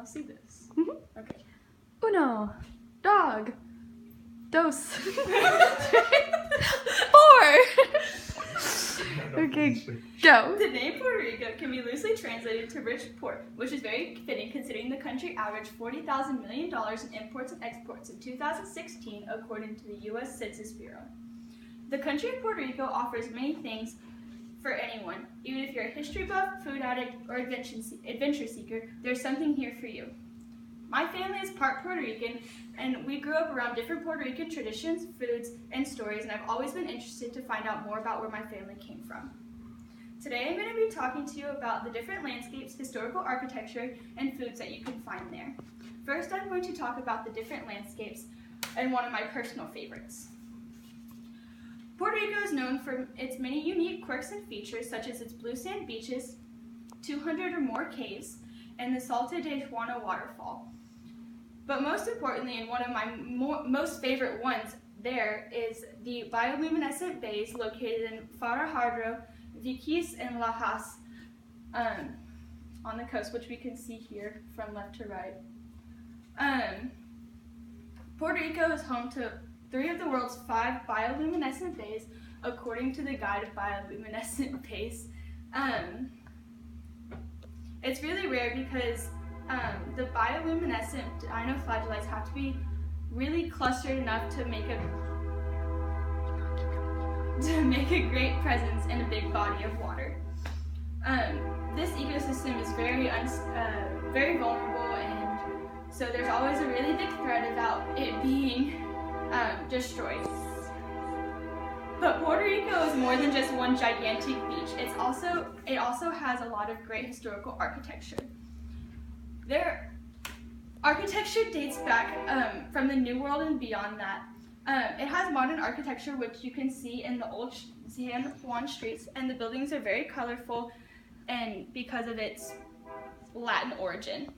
y'all see this? Mm-hmm. Okay. Uno, dog, dos, 4. Okay, go. The name Puerto Rico can be loosely translated to rich port, which is very fitting considering the country averaged $40,000 million in imports and exports in 2016, according to the U.S. Census Bureau. The country of Puerto Rico offers many things for anyone. Even if you're a history buff, food addict, or adventure seeker, there's something here for you. My family is part Puerto Rican, and we grew up around different Puerto Rican traditions, foods, and stories, and I've always been interested to find out more about where my family came from. Today I'm going to be talking to you about the different landscapes, historical architecture, and foods that you can find there. First, I'm going to talk about the different landscapes and one of my personal favorites. Puerto Rico is known for its many unique quirks and features, such as its blue sand beaches, 200 or more caves, and the Salto de Juana waterfall. But most importantly, and one of my most favorite ones there, is the bioluminescent bays located in Fajardo, Viquis, and Lajas on the coast, which we can see here from left to right. Puerto Rico is home to 3 of the world's 5 bioluminescent bays, according to the Guide of Bioluminescent Bays. It's really rare because the bioluminescent dinoflagellates have to be really clustered enough to make a great presence in a big body of water. This ecosystem is very vulnerable, and so there's always a really big threat about it being destroyed. But Puerto Rico is more than just one gigantic beach. It also has a lot of great historical architecture. Their architecture dates back from the New World and beyond that. It has modern architecture, which you can see in the old San Juan streets, and the buildings are very colorful and because of its Latin origin.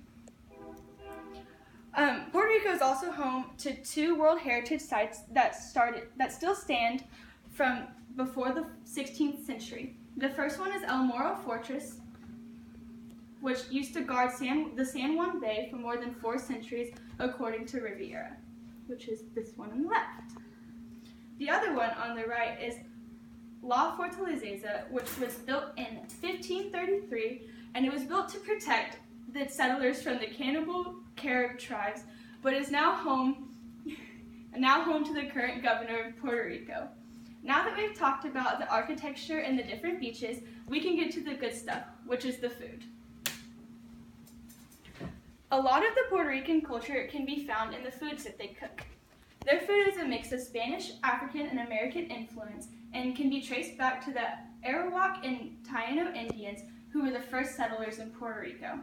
Puerto Rico is also home to 2 World Heritage Sites that still stand from before the 16th century. The first one is El Morro Fortress, which used to guard the San Juan Bay for more than 4 centuries, according to Riviera, which is this one on the left. The other one on the right is La Fortaleza, which was built in 1533, and it was built to protect the settlers from the cannibal Carib tribes, but is now home to the current governor of Puerto Rico. Now that we've talked about the architecture and the different beaches, we can get to the good stuff, which is the food. A lot of the Puerto Rican culture can be found in the foods that they cook. Their food is a mix of Spanish, African, and American influence, and can be traced back to the Arawak and Taino Indians, who were the first settlers in Puerto Rico.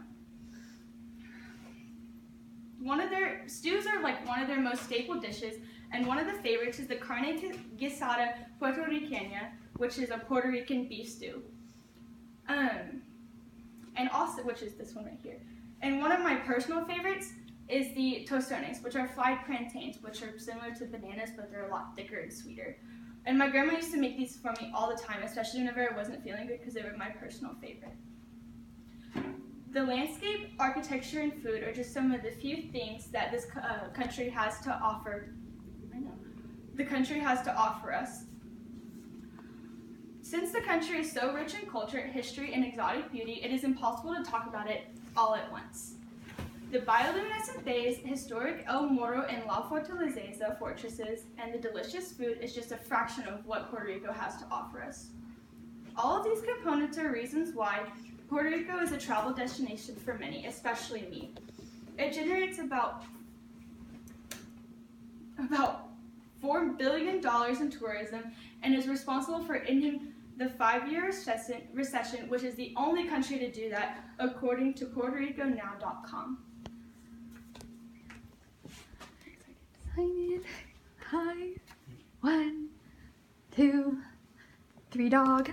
One of their stews are like one of their most staple dishes, and one of the favorites is the carne guisada puertorriqueña, which is a Puerto Rican beef stew. And also, which is this one right here. And one of my personal favorites is the tostones, which are fried plantains, which are similar to bananas, but they're a lot thicker and sweeter. And my grandma used to make these for me all the time, especially whenever I wasn't feeling good, because they were my personal favorite. The landscape, architecture, and food are just some of the few things that this country has to offer. The country has to offer us. Since the country is so rich in culture, history, and exotic beauty, it is impossible to talk about it all at once. The bioluminescent bays, historic El Morro and La Fortaleza fortresses, and the delicious food is just a fraction of what Puerto Rico has to offer us. All of these components are reasons why Puerto Rico is a travel destination for many, especially me. It generates about $4 billion in tourism and is responsible for ending the 5-year recession, which is the only country to do that, according to PuertoRicoNow.com. Excited. Hi. 1, 2, 3 dog.